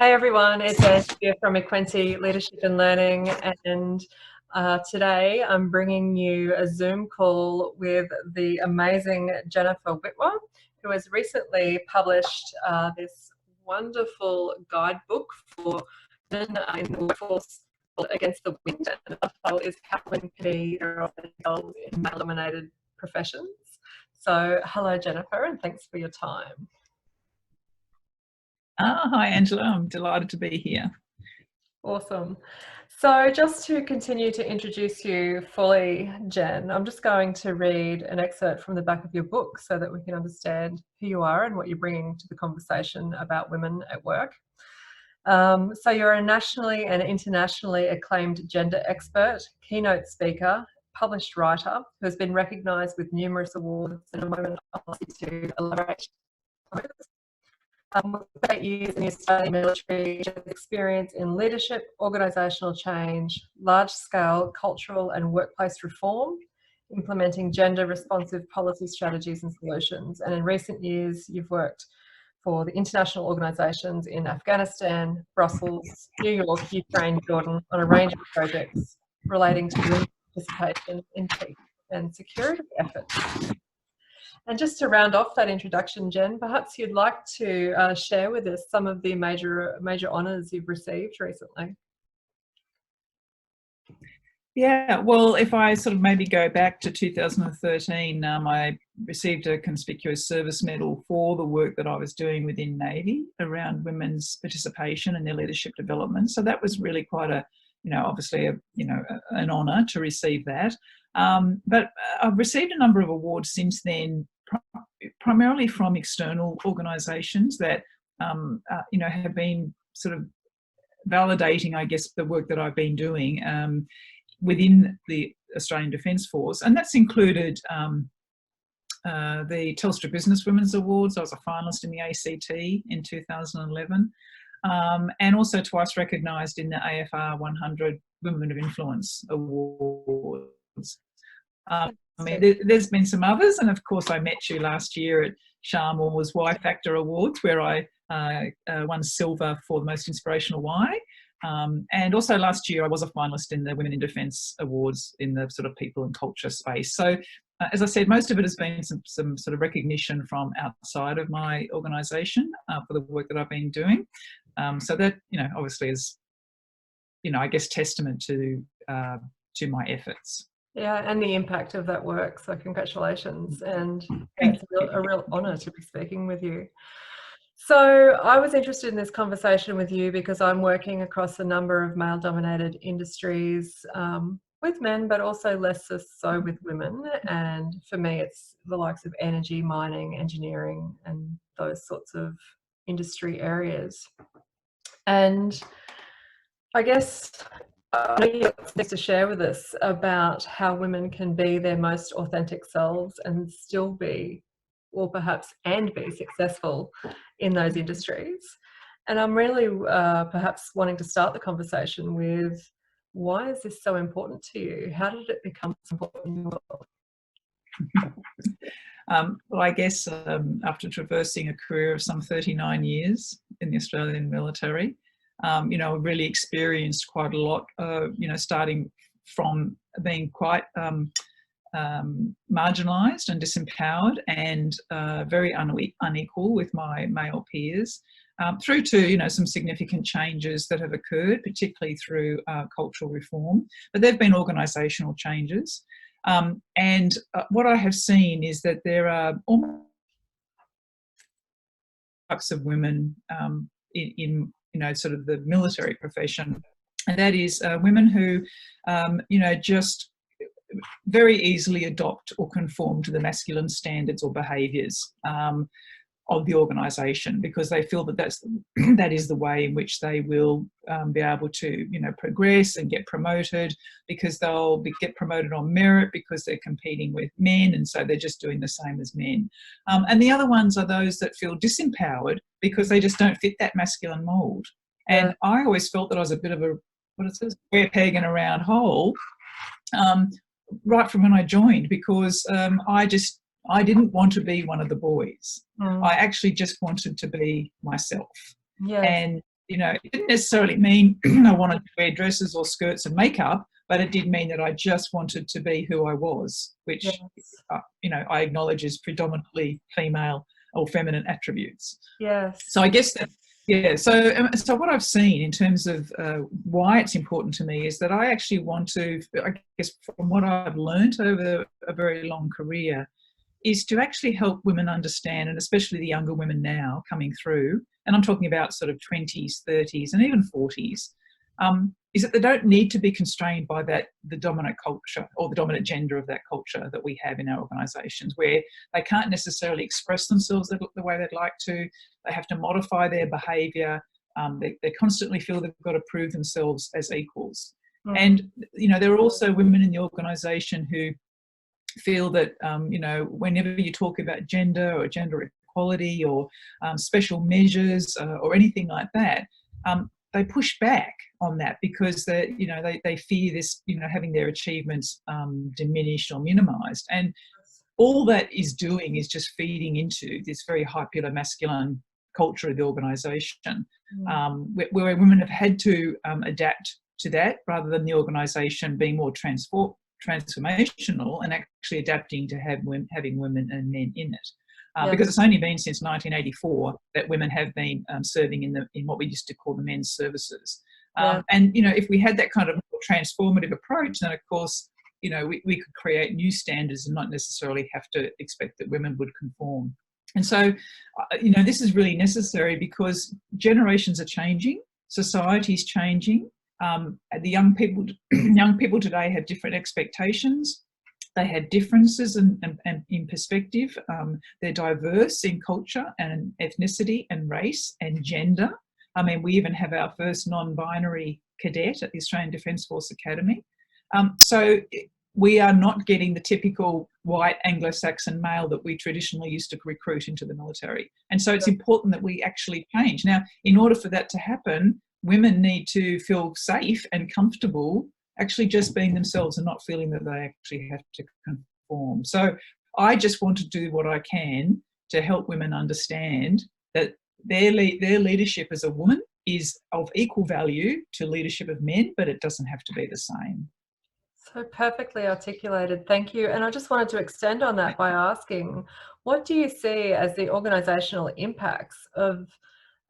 Hey everyone, it's Angie from Equinty Leadership and Learning, and today I'm bringing you a Zoom call with the amazing Jennifer Whitwer, who has recently published this wonderful guidebook for women in the workforce against the wind. And the title is How Women Can Be Their Authentic Selves in Male-Dominated Professions. So, hello Jennifer, and thanks for your time. Hi, Angela. I'm delighted to be here. Awesome. So just to continue to introduce you fully, Jen, I'm just going to read an excerpt from the back of your book so that we can understand who you are and what you're bringing to the conversation about women at work. So you're a nationally and internationally acclaimed gender expert, keynote speaker, published writer who has been recognised with numerous awards. In a moment, I'll ask you to elaborate on this. 8 years in the Australian military, experience in leadership, organisational change, large-scale cultural and workplace reform, implementing gender-responsive policy strategies and solutions. And in recent years, you've worked for the international organisations in Afghanistan, Brussels, New York, Ukraine, Jordan, on a range of projects relating to women's participation in peace and security efforts. And just to round off that introduction, Jen, perhaps you'd like to share with us some of the major honours you've received recently. Yeah, well, if I sort of maybe go back to 2013, I received a Conspicuous Service Medal for the work that I was doing within Navy around women's participation and their leadership development. So that was really quite a, obviously an honour to receive that. But I've received a number of awards since then, primarily from external organisations that, have been sort of validating, I guess, the work that I've been doing within the Australian Defence Force. And that's included the Telstra Business Women's Awards. I was a finalist in the ACT in 2011. And also twice recognised in the AFR 100 Women of Influence Awards. There's been some others, and of course I met you last year at Sharmore's Y Factor Awards, where I won silver for the most inspirational Y. And also last year I was a finalist in the Women in Defence Awards in the sort of people and culture space. So as I said, most of it has been some sort of recognition from outside of my organisation for the work that I've been doing. So that, obviously is, I guess, testament to my efforts. Yeah, and the impact of that work. So congratulations, and it's a real honour to be speaking with you. So I was interested in this conversation with you because I'm working across a number of male-dominated industries with men, but also less so with women. And for me, it's the likes of energy, mining, engineering, and those sorts of industry areas. And I guess I know you have things to share with us about how women can be their most authentic selves and still be, or perhaps and be successful in those industries. And I'm really perhaps wanting to start the conversation with, why is this so important to you? How did it become so important in your world? Well, I guess after traversing a career of some 39 years in the Australian military, really experienced quite a lot, starting from being quite marginalised and disempowered and very unequal with my male peers, through to, some significant changes that have occurred, particularly through cultural reform. But there have been organisational changes. And what I have seen is that there are almost types of women in sort of the military profession, and that is women who, just very easily adopt or conform to the masculine standards or behaviours of the organisation, because they feel that that is the way in which they will be able to, progress and get promoted, because they'll get promoted on merit because they're competing with men, and so they're just doing the same as men. And the other ones are those that feel disempowered because they just don't fit that masculine mould. And I always felt that I was a bit of a square peg in a round hole, right from when I joined, because I didn't want to be one of the boys. I actually just wanted to be myself. Yes. And it didn't necessarily mean I wanted to wear dresses or skirts and makeup, but it did mean that I just wanted to be who I was, which, Yes. I acknowledge is predominantly female or feminine attributes. Yes. So I guess that, yeah, so what I've seen in terms of why it's important to me is that I actually want to, I guess from what I've learned over a very long career, is to actually help women understand, and especially the younger women now coming through, and I'm talking about sort of 20s, 30s and even 40s, is that they don't need to be constrained by the dominant culture or the dominant gender of that culture that we have in our organisations, where they can't necessarily express themselves the way they'd like to. They have to modify their behaviour. They constantly feel they've got to prove themselves as equals. And, there are also women in the organisation who feel that, whenever you talk about gender or gender equality or special measures or anything like that, they push back on that because they fear this, having their achievements diminished or minimised. And all that is doing is just feeding into this very hyper masculine culture of the organisation, where women have had to adapt to that rather than the organisation being more transformational and actually adapting to having women and men in it. Because it's only been since 1984 that women have been serving in what we used to call the men's services. And, if we had that kind of more transformative approach, then of course, we could create new standards and not necessarily have to expect that women would conform. And so, this is really necessary because generations are changing, society's changing. The young people today have different expectations. They have differences in perspective. They're diverse in culture and ethnicity and race and gender. I mean, we even have our first non-binary cadet at the Australian Defence Force Academy. So we are not getting the typical white Anglo-Saxon male that we traditionally used to recruit into the military. And so it's important that we actually change. Now, in order for that to happen, women need to feel safe and comfortable actually just being themselves and not feeling that they actually have to conform. So I just want to do what I can to help women understand that their leadership as a woman is of equal value to leadership of men, but it doesn't have to be the same. So perfectly articulated. Thank you. And I just wanted to extend on that by asking, what do you see as the organisational impacts of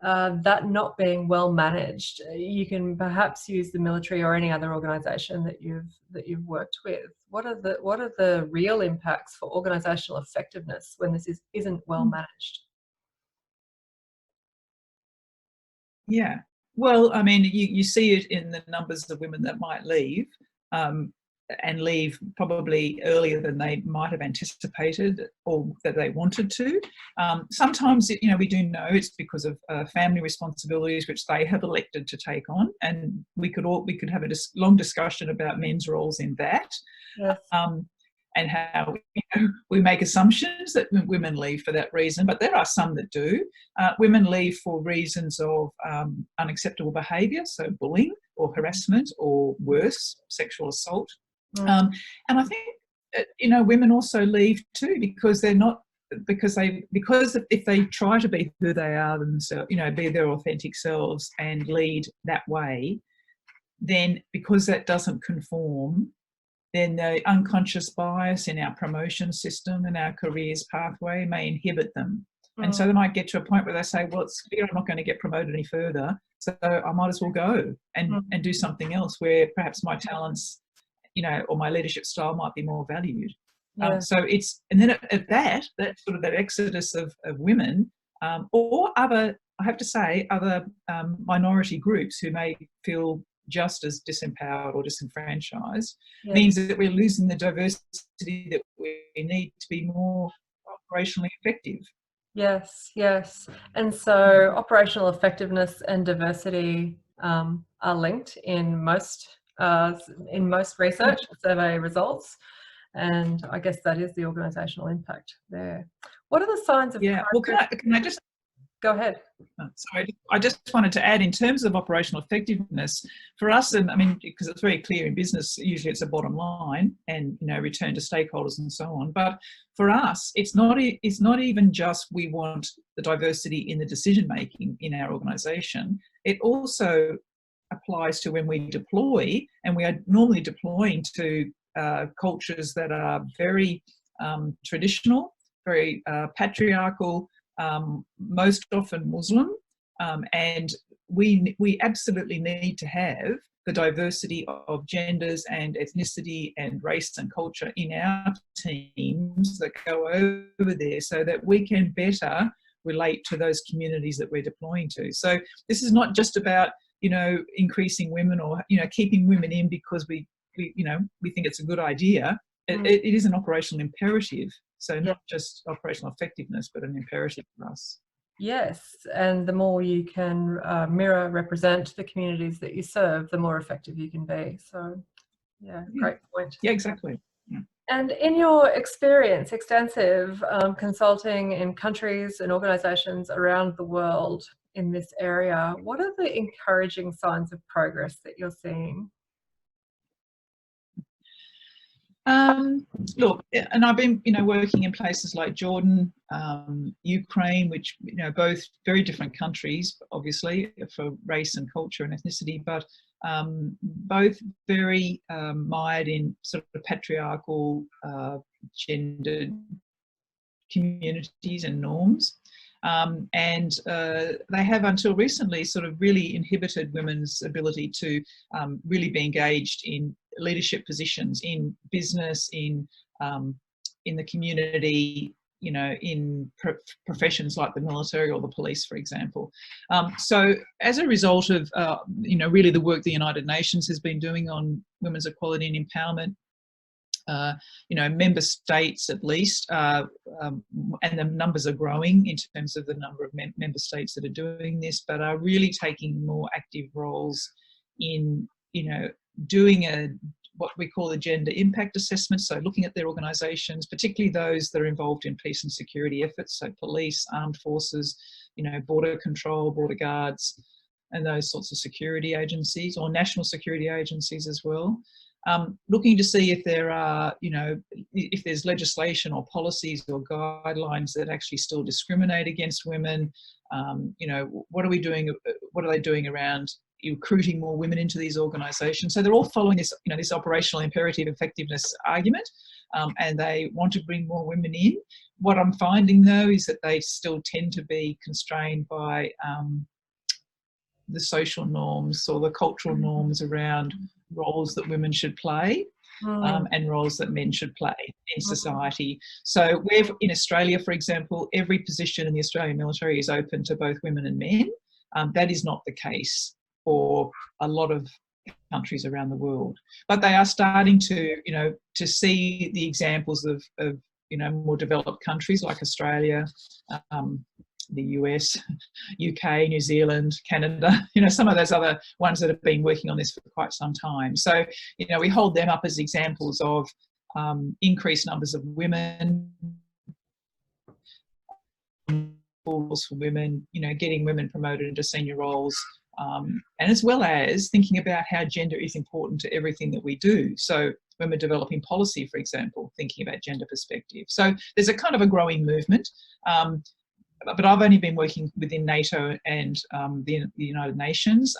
that not being well managed? You can perhaps use the military or any other organisation that you've worked with. What are the real impacts for organisational effectiveness when this isn't well managed? Yeah, well, I mean, you see it in the numbers of women that might leave, and leave probably earlier than they might have anticipated or that they wanted to. Sometimes, we do know it's because of family responsibilities which they have elected to take on, and we could have a long discussion about men's roles in that. Yes. And how we make assumptions that women leave for that reason, but there are some that do. Women leave for reasons of unacceptable behaviour, so bullying or harassment or worse, sexual assault. And I think women also leave too because they're not because if they try to be who they are themselves, be their authentic selves and lead that way, then because that doesn't conform, then the unconscious bias in our promotion system and our careers pathway may inhibit them. And so they might get to a point where they say, well, it's clear I'm not going to get promoted any further, so I might as well go and do something else where perhaps my talents, or my leadership style might be more valued. So it's, and then at that sort of that exodus of women or other, I have to say, other minority groups who may feel just as disempowered or disenfranchised, means that we're losing the diversity that we need to be more operationally effective. Yes, yes. And so operational effectiveness and diversity are linked in most research survey results. And I guess that is the organisational impact there. What are the signs of Well, can I just Go ahead. So I just wanted to add, in terms of operational effectiveness, for us, and I mean, because it's very clear in business, usually it's a bottom line and, you know, return to stakeholders and so on. But for us, it's not even just we want the diversity in the decision making in our organisation. It also applies to when we deploy, and we are normally deploying to cultures that are very traditional, very patriarchal, most often Muslim, and we absolutely need to have the diversity of genders and ethnicity and race and culture in our teams that go over there, so that we can better relate to those communities that we're deploying to. So this is not just about, you know, increasing women or, you know, keeping women in because we think it's a good idea. It is an operational imperative. So not just operational effectiveness, but an imperative for us. Yes, and the more you can represent the communities that you serve, the more effective you can be. So, yeah, great point. Yeah, exactly. Yeah. And in your experience, extensive consulting in countries and organisations around the world in this area, what are the encouraging signs of progress that you're seeing? Look, and I've been, you know, working in places like Jordan, Ukraine, which, you know, both very different countries, obviously, for race and culture and ethnicity, but both very mired in sort of patriarchal, gendered communities and norms. And they have until recently sort of really inhibited women's ability to really be engaged in leadership positions in business, in the community, you know, in professions like the military or the police, for example. So as a result of, you know, really the work the United Nations has been doing on women's equality and empowerment, you know, member states at least, and the numbers are growing in terms of the number of member states that are doing this, but are really taking more active roles in, you know, doing what we call a gender impact assessment. So looking at their organisations, particularly those that are involved in peace and security efforts, so police, armed forces, you know, border control, border guards, and those sorts of security agencies, or national security agencies as well. Looking to see if there are, you know, if there's legislation or policies or guidelines that actually still discriminate against women. You know, what are we doing? What are they doing around recruiting more women into these organisations? So they're all following this, you know, this operational imperative effectiveness argument, and they want to bring more women in. What I'm finding though is that they still tend to be constrained by the social norms or the cultural norms around roles that women should play, and roles that men should play in society. So we've, in Australia, for example, every position in the Australian military is open to both women and men. That is not the case for a lot of countries around the world, but they are starting to, you know, to see the examples of you know, more developed countries like Australia, the US, UK, New Zealand, Canada, you know, some of those other ones that have been working on this for quite some time. So, you know, we hold them up as examples of increased numbers of women, for women, you know, getting women promoted into senior roles, and as well as thinking about how gender is important to everything that we do. So when we're developing policy, for example, thinking about gender perspective. So there's a kind of a growing movement. But I've only been working within NATO and the United Nations.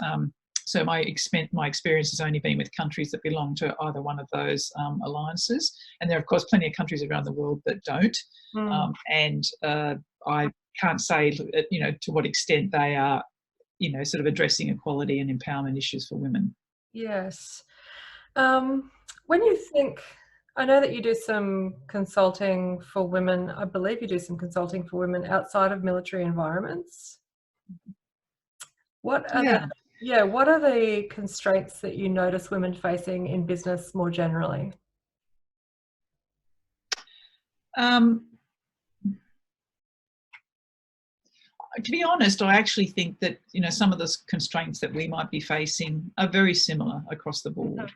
So my experience has only been with countries that belong to either one of those alliances. And there are, of course, plenty of countries around the world that don't. And I can't say, you know, to what extent they are, you know, sort of addressing equality and empowerment issues for women. Yes. When you think, I know that you do some consulting for women. I believe you do some consulting for women outside of military environments. What are what are the constraints that you notice women facing in business more generally? To be honest, I actually think that, you know, some of the constraints that we might be facing are very similar across the board,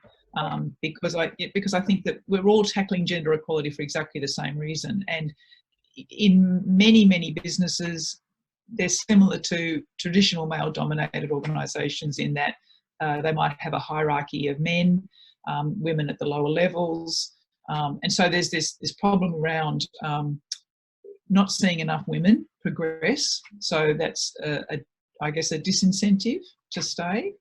because I think that we're all tackling gender equality for exactly the same reason. And in many businesses, they're similar to traditional male-dominated organisations in that they might have a hierarchy of men, women at the lower levels, and so there's this problem around not seeing enough women progress. So that's I guess a disincentive to stay,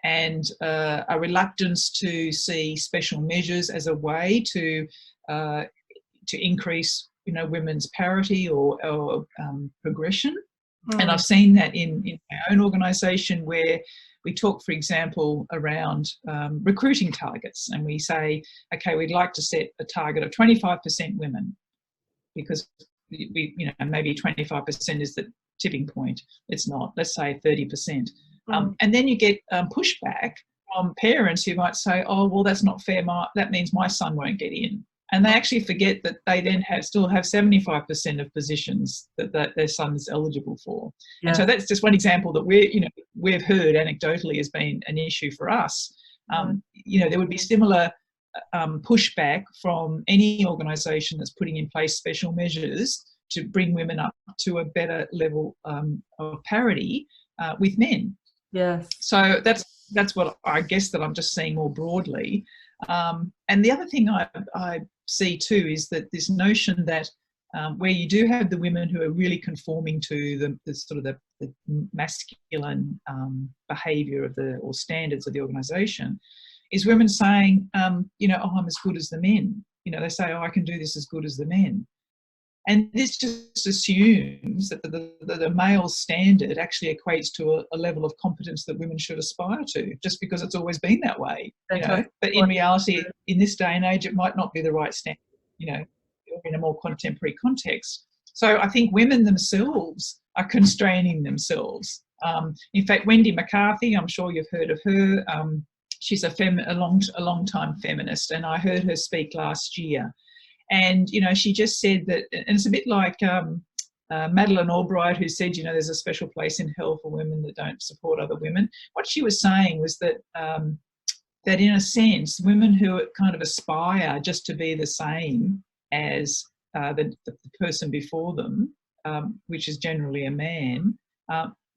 and a reluctance to see special measures as a way to increase, women's parity or progression. And I've seen that in my own organisation, where we talk, for example, around recruiting targets, and we say, okay, we'd like to set a target of 25% women, because maybe 25% is the tipping point. It's not. Let's say 30%. And then you get pushback from parents who might say, oh, well, that's not fair. That means my son won't get in. And they actually forget that they then still have 75% of positions that their son is eligible for. Yeah. And so that's just one example that we've heard anecdotally has been an issue for us. There would be similar pushback from any organisation that's putting in place special measures to bring women up to a better level of parity with men. Yes. So that's what I guess that I'm just seeing more broadly. And the other thing I see too is that this notion that where you do have the women who are really conforming to the sort of the masculine behaviour or standards of the organisation, is women saying, oh, I'm as good as the men. They say, oh, I can do this as good as the men. And this just assumes that the male standard actually equates to a level of competence that women should aspire to, just because it's always been that way. But in reality, in this day and age, it might not be the right standard, in a more contemporary context. So I think women themselves are constraining themselves. In fact, Wendy McCarthy, I'm sure you've heard of her. She's a long-time feminist, and I heard her speak last year. And, she just said that, and it's a bit like Madeleine Albright, who said, there's a special place in hell for women that don't support other women. What she was saying was that, that in a sense, women who kind of aspire just to be the same as the person before them, which is generally a man,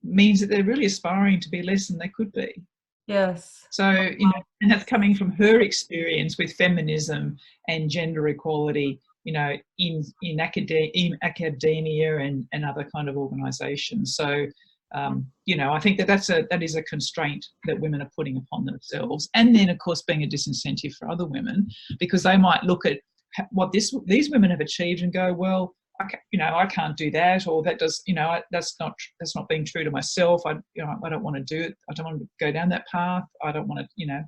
means that they're really aspiring to be less than they could be. Yes. So, and that's coming from her experience with feminism and gender equality, in academia and other kind of organisations. So, I think that is a constraint that women are putting upon themselves. And then, of course, being a disincentive for other women, because they might look at what these women have achieved and go, well, I can't do that, or that does, that's not being true to myself. I don't want to do it. I don't want to go down that path. I don't want to,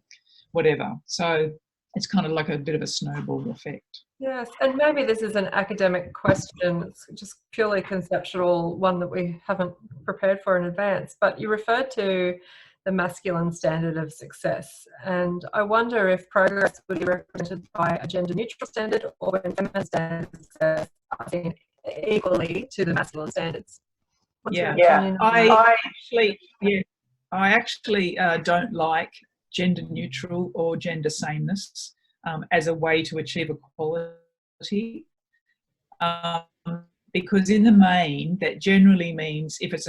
whatever. So it's kind of like a bit of a snowball effect. Yes, and maybe this is an academic question. It's just purely conceptual, one that we haven't prepared for in advance. But you referred to the masculine standard of success, and I wonder if progress would be represented by a gender-neutral standard, or when feminine standards of success are seen equally to the masculine standards. I actually don't like gender-neutral or gender sameness as a way to achieve equality, because in the main that generally means if it's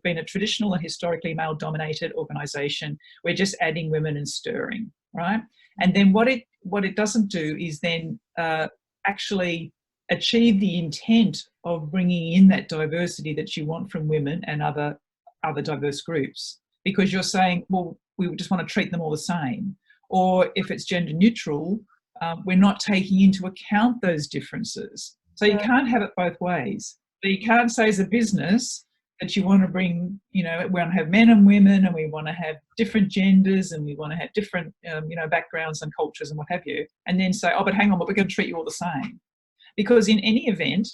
been a traditional and historically male-dominated organisation, we're just adding women and stirring, right? And then what it doesn't do is then actually achieve the intent of bringing in that diversity that you want from women and other diverse groups, because you're saying, well, we just want to treat them all the same. Or if it's gender neutral, we're not taking into account those differences. So you can't have it both ways. But you can't say as a business that you want to bring, we want to have men and women, and we want to have different genders, and we want to have different, backgrounds and cultures and what have you, and then say, oh, but hang on, but we're going to treat you all the same. Because in any event,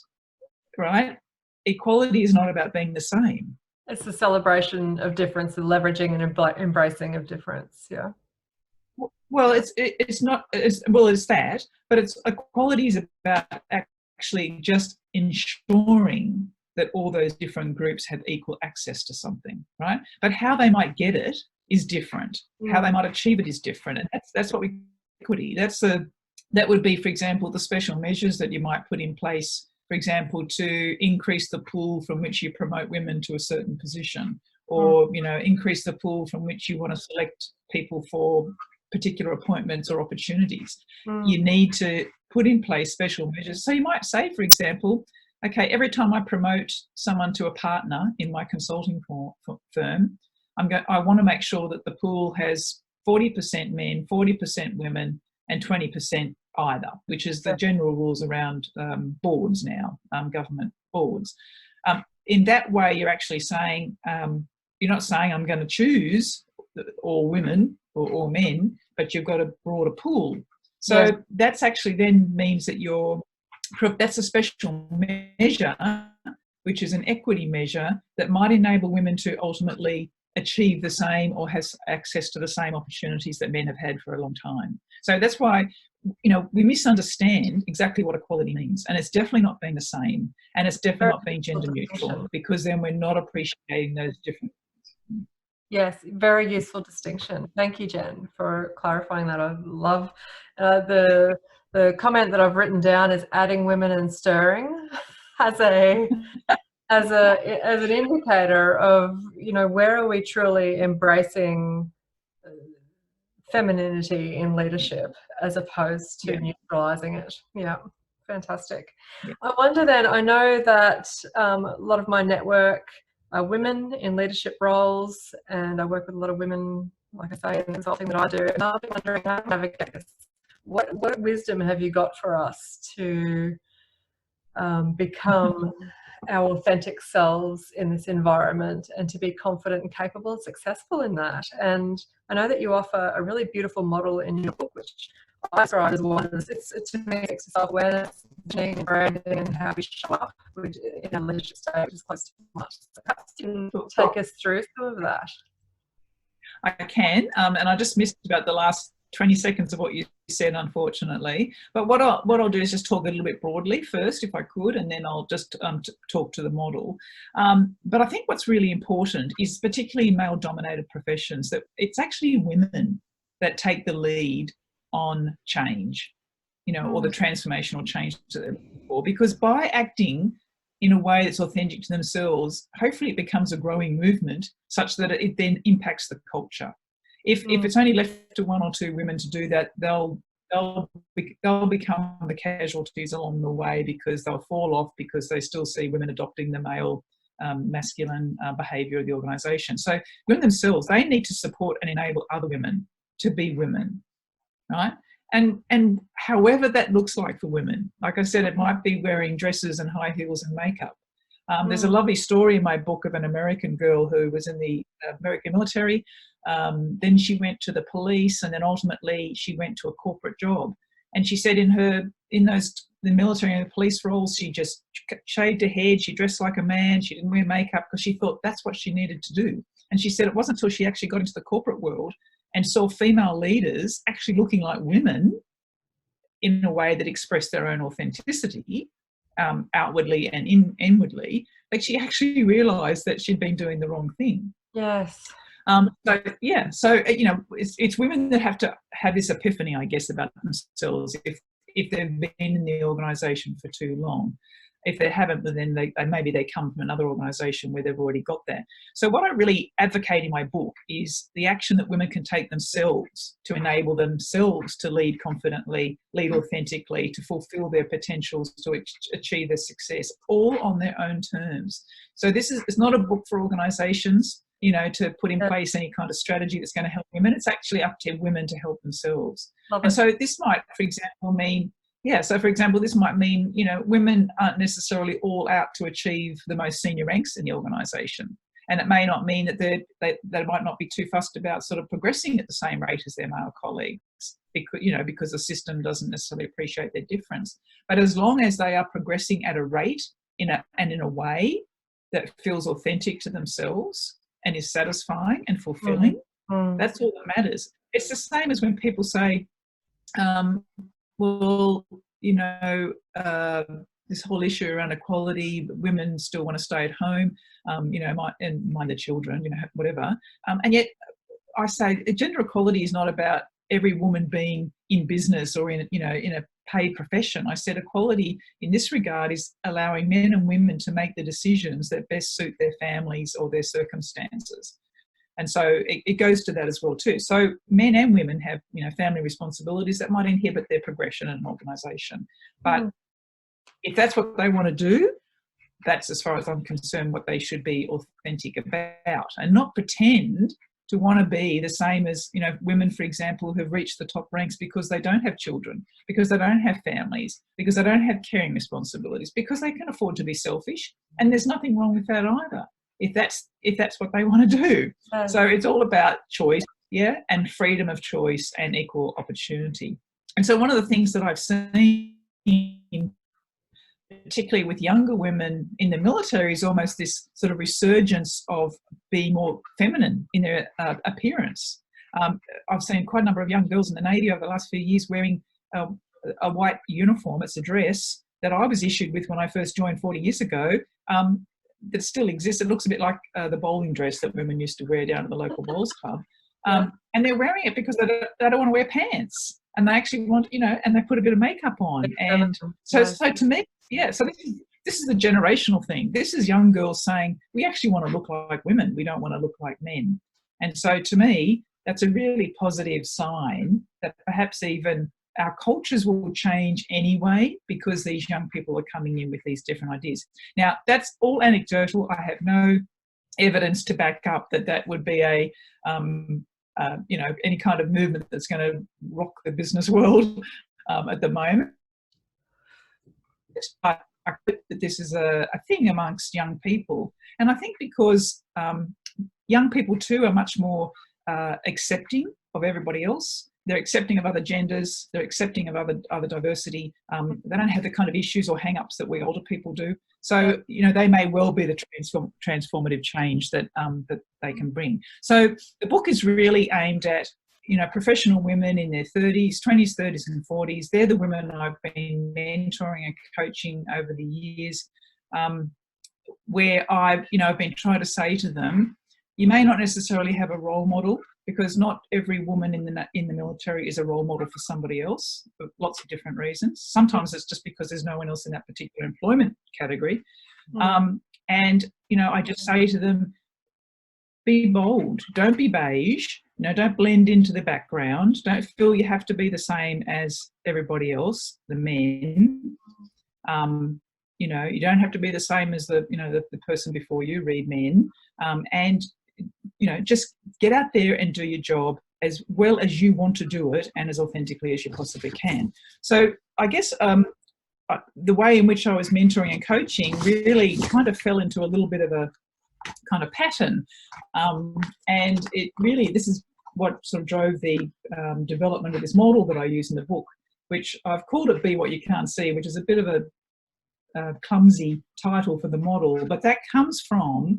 right, equality is not about being the same. It's the celebration of difference, the leveraging and embracing of difference, yeah. Well, it's that, but equality is about actually just ensuring that all those different groups have equal access to something, right? But how they might get it is different. How they might achieve it is different, and that's what we equity. That would be, for example, the special measures that you might put in place for example, to increase the pool from which you promote women to a certain position, Mm. or, you know, increase the pool from which you want to select people for particular appointments or opportunities. You need to put in place special measures. So you might say, for example, okay, every time I promote someone to a partner in my consulting firm, I want to make sure that the pool has 40% men, 40% women, and 20% either, which is the general rules around boards now, government boards. In that way, you're actually saying, you're not saying I'm going to choose all women or all men, but you've got a broader pool. So that's actually then means that that's a special measure, which is an equity measure that might enable women to ultimately achieve the same or has access to the same opportunities that men have had for a long time. So that's why, you know, we misunderstand exactly what equality means, and it's definitely not being the same, and it's definitely not being gender neutral, because then we're not appreciating those different. Yes, very useful distinction. Thank you, Jen, for clarifying that. I love the comment that I've written down is adding women and stirring as an indicator of, you know, where are we truly embracing femininity in leadership as opposed to neutralizing it. Yeah, fantastic. I wonder then, I know that a lot of my network are women in leadership roles, and I work with a lot of women, like I say, in the consulting that I do, and I've been wondering how to navigate this. What wisdom have you got for us to become our authentic selves in this environment, and to be confident and capable and successful in that? And I know that you offer a really beautiful model in your book, which I saw as one. It's to me, it's self-awareness, branding, and how we show up in our leadership stage is close to much. So perhaps you can take us through some of that. I can, and I just missed about the last 20 seconds of what you said, unfortunately. But what I'll do is just talk a little bit broadly first, if I could, and then I'll just talk to the model. But I think what's really important is, particularly in male-dominated professions, that it's actually women that take the lead on change, you know, or the transformational change to them. Because by acting in a way that's authentic to themselves, hopefully it becomes a growing movement such that it then impacts the culture. If it's only left to one or two women to do that, they'll become the casualties along the way, because they'll fall off because they still see women adopting the male masculine behaviour of the organisation. So women themselves, they need to support and enable other women to be women, right? And however that looks like for women, like I said, it might be wearing dresses and high heels and makeup. There's a lovely story in my book of an American girl who was in the American military. Then she went to the police, and then ultimately she went to a corporate job. And she said the military and the police roles, she just shaved her head, she dressed like a man, she didn't wear makeup, because she thought that's what she needed to do. And she said it wasn't until she actually got into the corporate world and saw female leaders actually looking like women in a way that expressed their own authenticity, outwardly and inwardly, that she actually realised that she'd been doing the wrong thing. Yes. So you know, it's women that have to have this epiphany, I guess, about themselves if they've been in the organisation for too long. If they haven't, then maybe they come from another organisation where they've already got that. So what I really advocate in my book is the action that women can take themselves to enable themselves to lead confidently, lead authentically, to fulfil their potentials, to achieve their success, all on their own terms. So it's not a book for organisations, you know, to put in place any kind of strategy that's going to help women. It's actually up to women to help themselves. And so this might, for example, mean, this might mean, you know, women aren't necessarily all out to achieve the most senior ranks in the organisation. And it may not mean that they might not be too fussed about sort of progressing at the same rate as their male colleagues, because the system doesn't necessarily appreciate their difference. But as long as they are progressing at a rate in a way that feels authentic to themselves and is satisfying and fulfilling, that's all that matters. It's the same as when people say, this whole issue around equality, women still want to stay at home, and mind their children, whatever. And yet I say gender equality is not about every woman being in business or in a paid profession. I said equality in this regard is allowing men and women to make the decisions that best suit their families or their circumstances. And so it goes to that as well too. So men and women have, family responsibilities that might inhibit their progression in an organisation. But if that's what they want to do, that's, as far as I'm concerned, what they should be authentic about, and not pretend to want to be the same as, women, for example, who've reached the top ranks because they don't have children, because they don't have families, because they don't have caring responsibilities, because they can afford to be selfish. And there's nothing wrong with that either, if that's what they want to do. So it's all about choice, and freedom of choice and equal opportunity. And so one of the things that I've seen, particularly with younger women in the military, is almost this sort of resurgence of being more feminine in their appearance. I've seen quite a number of young girls in the Navy over the last few years wearing a white uniform. It's a dress that I was issued with when I first joined 40 years ago, that still exists. It looks a bit like the bowling dress that women used to wear down at the local bowls club. And they're wearing it because they don't want to wear pants. And they actually want, and they put a bit of makeup on. And so to me, so this is a generational thing. This is young girls saying, we actually want to look like women. We don't want to look like men. And so to me, that's a really positive sign that perhaps even our cultures will change anyway, because these young people are coming in with these different ideas. Now, that's all anecdotal. I have no evidence to back up that would be a any kind of movement that's going to rock the business world at the moment. I hope that this is a thing amongst young people. And I think because young people too are much more accepting of everybody else. They're accepting of other genders. They're accepting of other diversity. They don't have the kind of issues or hang-ups that we older people do. So, they may well be the transformative change that they can bring. So the book is really aimed at, professional women in their 30s, 20s, 30s and 40s. They're the women I've been mentoring and coaching over the years, where I've been trying to say to them, you may not necessarily have a role model, because not every woman in the military is a role model for somebody else, for lots of different reasons. Sometimes it's just because there's no one else in that particular employment category. And, I just say to them, be bold, don't be beige, don't blend into the background, don't feel you have to be the same as everybody else, the men. You don't have to be the same as the person before you, read men. And just get out there and do your job as well as you want to do it and as authentically as you possibly can. So I guess the way in which I was mentoring and coaching really kind of fell into a little bit of a kind of pattern. And this is what sort of drove the development of this model that I use in the book, which I've called it Be What You Can't See, which is a bit of a clumsy title for the model, but that comes from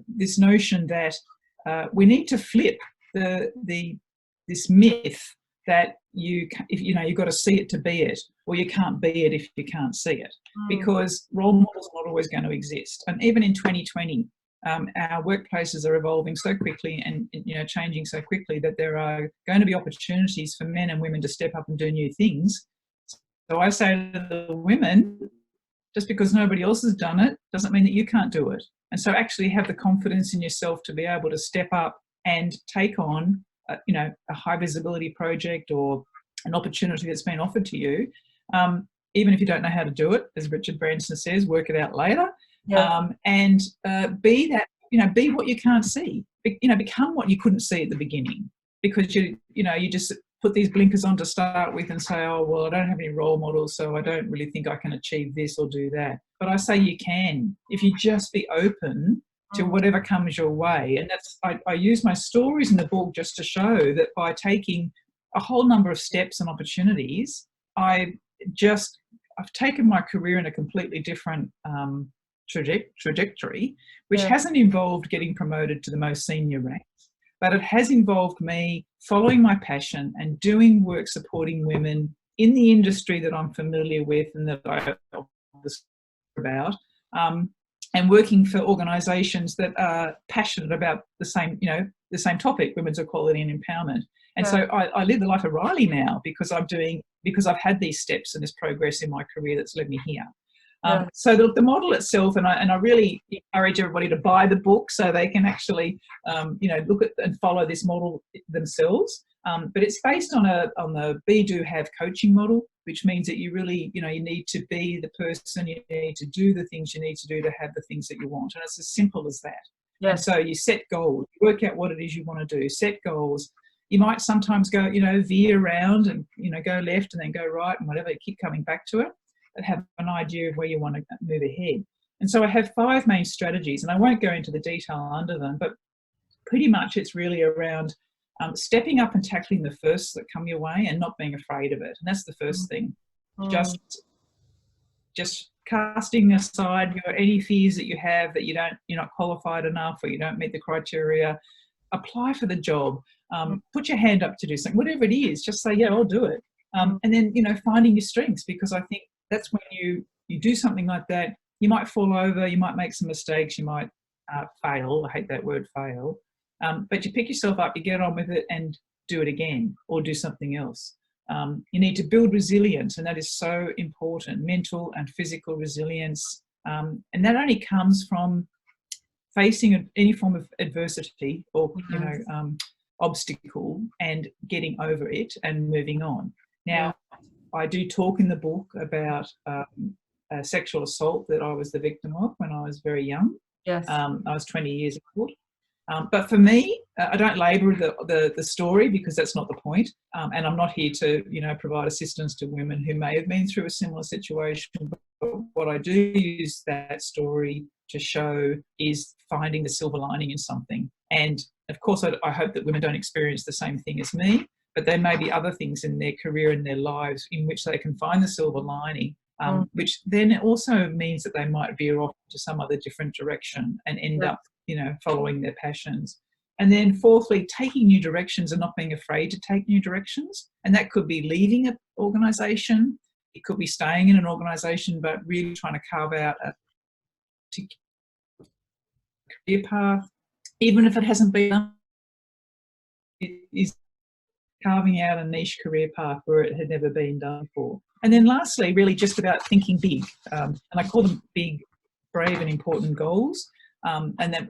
this notion that we need to flip this myth that you've got to see it to be it, or you can't be it if you can't see it, because role models are not always going to exist. And even in 2020, our workplaces are evolving so quickly and changing so quickly that there are going to be opportunities for men and women to step up and do new things. So I say to the women, just because nobody else has done it doesn't mean that you can't do it. And so actually have the confidence in yourself to be able to step up and take on, a high visibility project or an opportunity that's been offered to you, even if you don't know how to do it. As Richard Branson says, work it out later. And be that, be what you can't see. Become what you couldn't see at the beginning, because you just put these blinkers on to start with and say, oh, well, I don't have any role models, so I don't really think I can achieve this or do that. But I say you can, if you just be open to whatever comes your way. And that's, I use my stories in the book just to show that by taking a whole number of steps and opportunities, I've taken my career in a completely different trajectory, which hasn't involved getting promoted to the most senior ranks, but it has involved me following my passion and doing work supporting women in the industry that I'm familiar with and that I about, and working for organisations that are passionate about the same topic, women's equality and empowerment. And so I live the life of Riley now, because I'm doing because I've had these steps and this progress in my career that's led me here. Yeah. So the model itself, and I really encourage everybody to buy the book so they can actually, look at and follow this model themselves. But it's based on the Be, Do, Have coaching model, which means that you really, you need to be the person, you need to do the things you need to do to have the things that you want. And it's as simple as that. Yes. And so you set goals, work out what it is you want to do, set goals. You might sometimes go, veer around and, go left and then go right and whatever, keep coming back to it, but have an idea of where you want to move ahead. And so I have 5 main strategies, and I won't go into the detail under them, but pretty much it's really around stepping up and tackling the firsts that come your way and not being afraid of it. And that's the first thing. Just casting aside any fears that you have that you're not qualified enough or you don't meet the criteria. Apply for the job. Put your hand up to do something, whatever it is. Just say, yeah, I'll do it. And then finding your strengths, because I think that's when you do something like that. You might fall over, you might make some mistakes, you might fail. I hate that word, fail. But you pick yourself up, you get on with it, and do it again or do something else. You need to build resilience, and that is so important, mental and physical resilience. And that only comes from facing any form of adversity or obstacle and getting over it and moving on. Now, I do talk in the book about a sexual assault that I was the victim of when I was very young. Yes. I was 20 years old. But for me, I don't labour the story, because that's not the point. And I'm not here to, provide assistance to women who may have been through a similar situation. But what I do use that story to show is finding the silver lining in something. And of course, I hope that women don't experience the same thing as me, but there may be other things in their career and their lives in which they can find the silver lining, which then also means that they might veer off to some other different direction and end up, following their passions. And then fourthly, taking new directions and not being afraid to take new directions. And that could be leaving an organisation. It could be staying in an organisation, but really trying to carve out a career path, even if it hasn't been done. It is carving out a niche career path where it had never been done before. And then lastly, really just about thinking big. And I call them big, brave and important goals. And then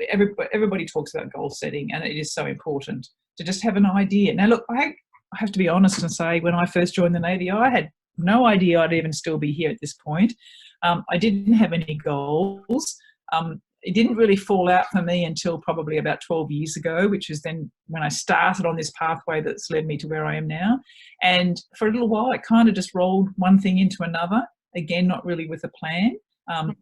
everybody talks about goal setting, and it is so important to just have an idea. Now, look, I have to be honest and say, when I first joined the Navy, I had no idea I'd even still be here at this point. I didn't have any goals. It didn't really fall out for me until probably about 12 years ago, which is then when I started on this pathway that's led me to where I am now. And for a little while, I kind of just rolled one thing into another, again, not really with a plan.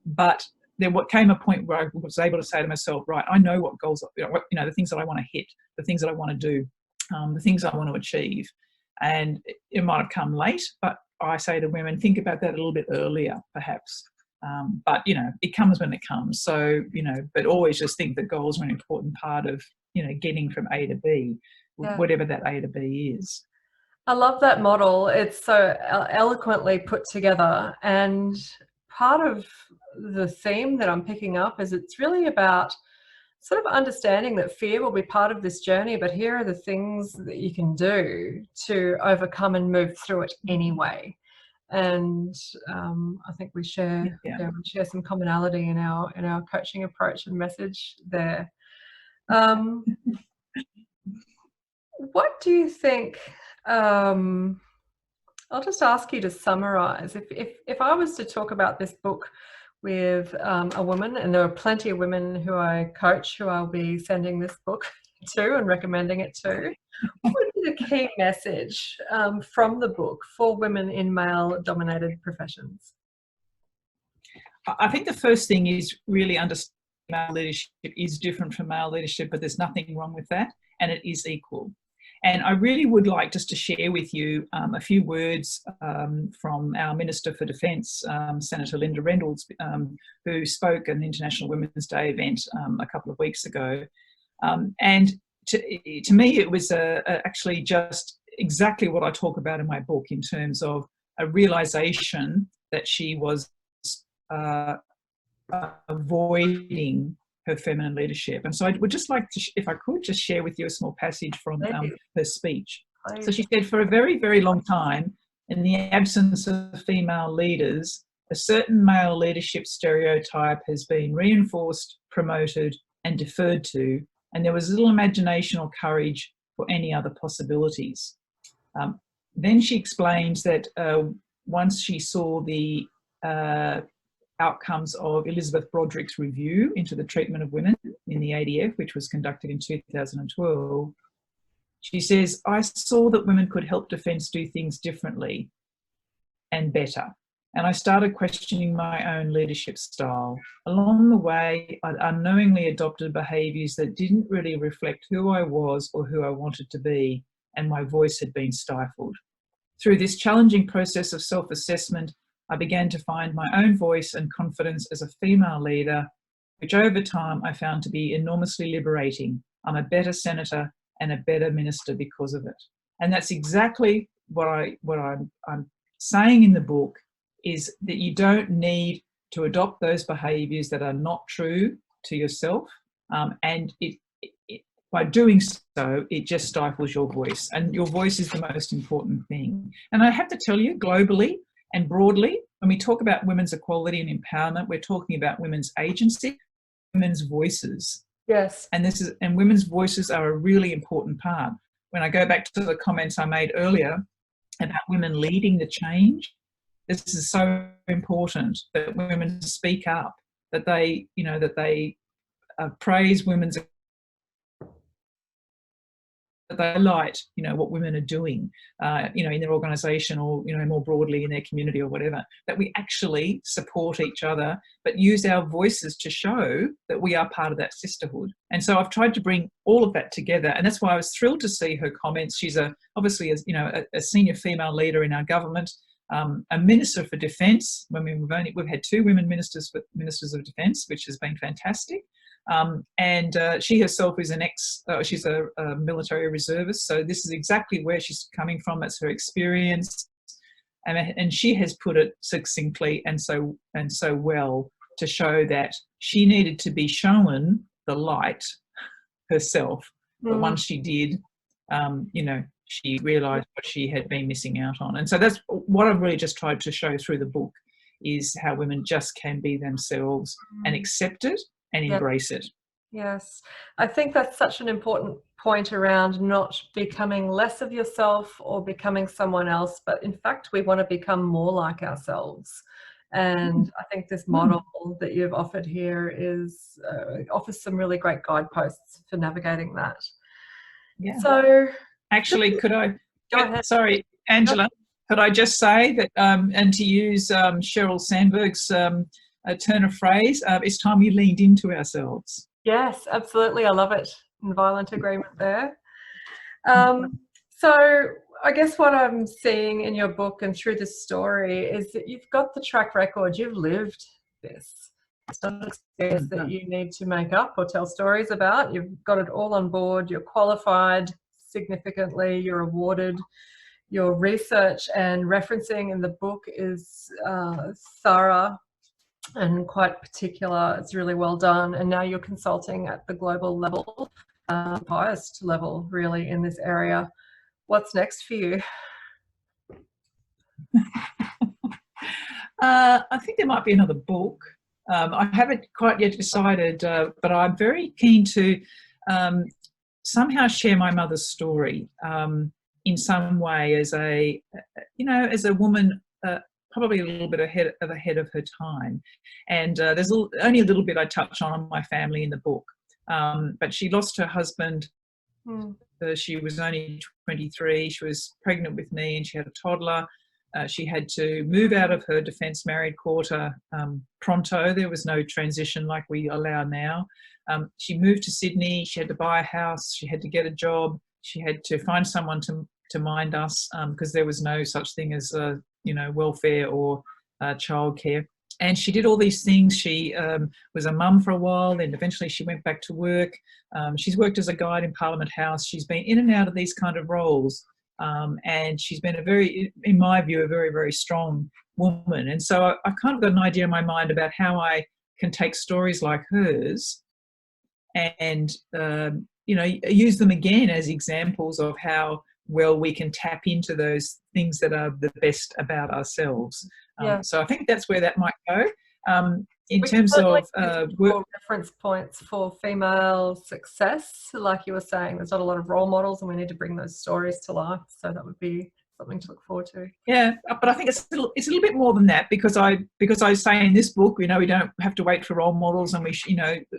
But there came a point where I was able to say to myself, right, I know what goals, the things that I want to hit, the things that I want to do, the things I want to achieve. And it might have come late, but I say to women, think about that a little bit earlier, perhaps. But, it comes when it comes. So, but always just think that goals are an important part of, getting from A to B, whatever that A to B is. I love that model. It's so eloquently put together. And part of the theme that I'm picking up is it's really about sort of understanding that fear will be part of this journey, but here are the things that you can do to overcome and move through it anyway. And I think we share some commonality in our coaching approach and message there. What do you think? I'll just ask you to summarize. If I was to talk about this book with a woman, and there are plenty of women who I coach who I'll be sending this book to and recommending it to, what would be the key message from the book for women in male-dominated professions? I think the first thing is really understand male leadership is different from male leadership, but there's nothing wrong with that, and it is equal. And I really would like just to share with you a few words from our Minister for Defence, Senator Linda Reynolds, who spoke at an International Women's Day event a couple of weeks ago. And to me, it was actually just exactly what I talk about in my book, in terms of a realisation that she was avoiding her feminine leadership. And so I would just like to, if I could, just share with you a small passage from her speech. So she said, for a very, very long time, In the absence of female leaders, a certain male leadership stereotype has been reinforced, promoted, and deferred to, and there was little imagination or courage for any other possibilities. Then she explains that once she saw the outcomes of Elizabeth Broderick's review into the treatment of women in the ADF, which was conducted in 2012, she says, I saw that women could help defence do things differently and better. And I started questioning my own leadership style. Along the way, I'd unknowingly adopted behaviours that didn't really reflect who I was or who I wanted to be, and my voice had been stifled. Through this challenging process of self-assessment, I began to find my own voice and confidence as a female leader, which over time I found to be enormously liberating. I'm a better senator and a better minister because of it. And that's exactly what I'm saying in the book, is that you don't need to adopt those behaviours that are not true to yourself. And by doing so, it just stifles your voice. And your voice is the most important thing. And I have to tell you, globally and broadly, when we talk about women's equality and empowerment, we're talking about women's agency, women's voices. Yes. And women's voices are a really important part. When I go back to the comments I made earlier about women leading the change, this is so important that women speak up, that they, praise women's, that they highlight, what women are doing, in their organisation or, more broadly in their community or whatever, that we actually support each other, but use our voices to show that we are part of that sisterhood. And so I've tried to bring all of that together. And that's why I was thrilled to see her comments. She's obviously a senior female leader in our government, a minister for defence. We've had 2 women ministers of defence, which has been fantastic. And she herself is she's a military reservist. So this is exactly where she's coming from. It's her experience, and she has put it succinctly and so well to show that she needed to be shown the light herself. But once she did, she realised what she had been missing out on. And so that's what I've really just tried to show through the book, is how women just can be themselves and accept it and embrace it. Yes, I think that's such an important point around not becoming less of yourself or becoming someone else, but in fact we want to become more like ourselves. And I think this model that you've offered here offers some really great guideposts for navigating that. Yeah. So actually, could I go ahead. Sorry, Angela, could I just say that and to use Sheryl Sandberg's a turn of phrase, it's time we leaned into ourselves. Yes, absolutely. I love it. In violent agreement there. So I guess what I'm seeing in your book and through this story is that you've got the track record. You've lived this. It's not an experience that you need to make up or tell stories about. You've got it all on board. You're qualified significantly. You're awarded. Your research and referencing in the book is thorough and quite particular. It's really well done. And now you're consulting at the global level, highest level really in this area. What's next for you? I think there might be another book. I haven't quite yet decided, but I'm very keen to somehow share my mother's story in some way as a woman, probably a little bit ahead of her time. And there's only a little bit I touch on my family in the book. But she lost her husband. She was only 23. She was pregnant with me and she had a toddler. She had to move out of her defence married quarter pronto. There was no transition like we allow now. She moved to Sydney. She had to buy a house. She had to get a job. She had to find someone to mind us because there was no such thing as welfare or childcare. And she did all these things. She was a mum for a while, then eventually she went back to work. She's worked as a guide in Parliament House. She's been in and out of these kind of roles. And she's been in my view, a very, very strong woman. And so I've kind of got an idea in my mind about how I can take stories like hers and, use them again as examples of how well we can tap into those things that are the best about ourselves. Yeah. So I think that's where that might go. In We can terms certainly of use work, for reference points for female success, like you were saying, there's not a lot of role models, and we need to bring those stories to life. So that would be something to look forward to. yeah, but I think it's a little bit more than that, because I say in this book, we don't have to wait for role models, and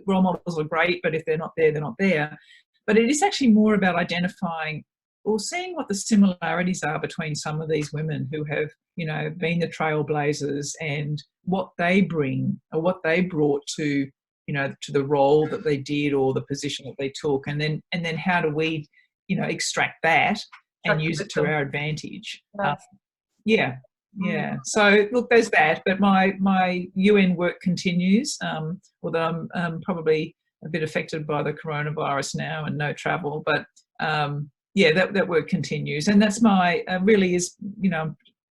role models are great, but if they're not there, they're not there. But it is actually more about identifying or seeing what the similarities are between some of these women who have, been the trailblazers, and what they bring or what they brought to, to the role that they did or the position that they took, and then how do we, extract that and use it to our advantage. Nice. Yeah. So look, there's that. But my UN work continues, although I'm probably a bit affected by the coronavirus now and no travel. But that work continues, and that's my really is,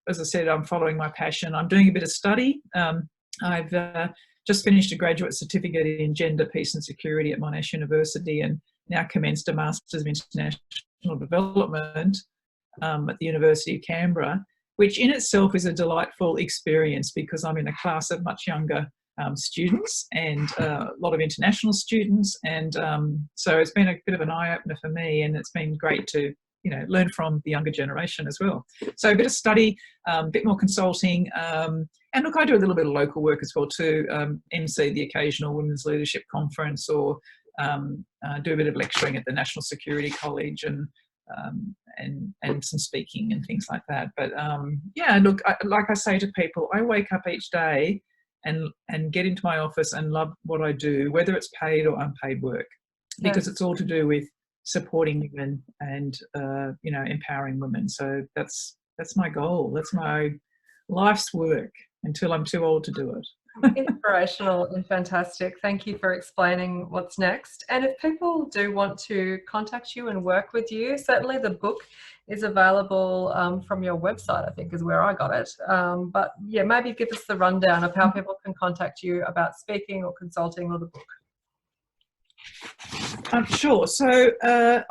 as I said, I'm following my passion. I'm doing a bit of study. I've just finished a graduate certificate in gender, peace and security at Monash University, and now commenced a Masters of International Development at the University of Canberra, which in itself is a delightful experience, because I'm in a class of much younger students, and a lot of international students, and so it's been a bit of an eye-opener for me, and it's been great to learn from the younger generation as well. So a bit of study, a bit more consulting, and look, I do a little bit of local work as well too, MC the occasional Women's Leadership Conference, or do a bit of lecturing at the National Security College, and some speaking and things like that. But look, like I say to people, I wake up each day and get into my office and love what I do, whether it's paid or unpaid work, because it's all to do with supporting women and empowering women. So that's my goal. That's my life's work until I'm too old to do it. Inspirational and fantastic. Thank you for explaining what's next. And if people do want to contact you and work with you, certainly the book is available from your website, I think is where I got it. But yeah, maybe give us the rundown of how people can contact you about speaking or consulting or the book. Sure. So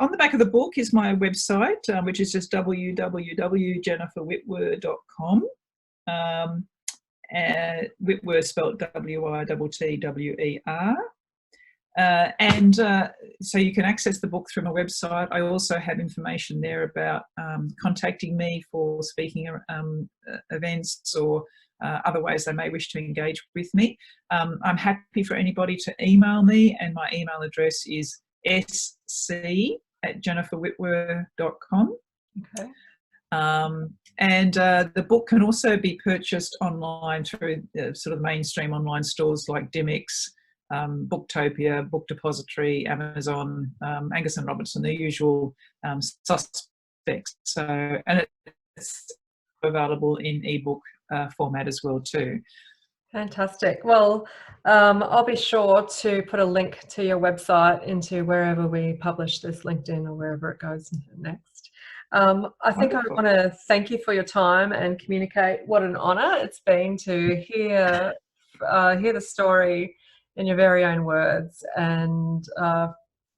on the back of the book is my website, which is just www.jenniferwhitwer.com. Whitwer spelled W-I-T-T-W-E-R. So you can access the book through my website. I also have information there about contacting me for speaking events or other ways they may wish to engage with me. I'm happy for anybody to email me, and my email address is sc@jenniferwhitwer.com. Okay. The book can also be purchased online through sort of mainstream online stores like Dymocks, Booktopia, Book Depository, Amazon, Angus and Robertson, the usual suspects. So, and it's available in ebook format as well too. Fantastic. Well, I'll be sure to put a link to your website into wherever we publish this, LinkedIn or wherever it goes next. I think I want to thank you for your time and communicate. What an honour it's been to hear the story in your very own words, and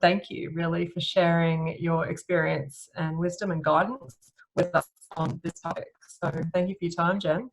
thank you really for sharing your experience and wisdom and guidance with us on this topic. So thank you for your time, Jen.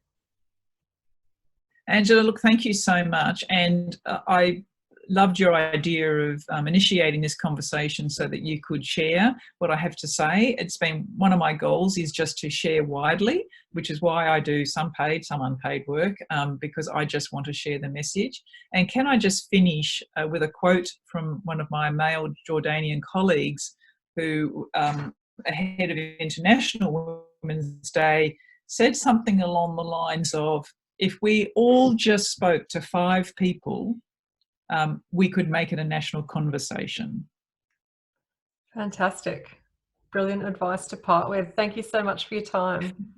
Angela, look, thank you so much. And I loved your idea of initiating this conversation so that you could share what I have to say. It's been one of my goals is just to share widely, which is why I do some paid, some unpaid work, because I just want to share the message. And can I just finish with a quote from one of my male Jordanian colleagues who, ahead of International Women's Day, said something along the lines of, if we all just spoke to 5 people, we could make it a national conversation. Fantastic. Brilliant advice to part with. Thank you so much for your time.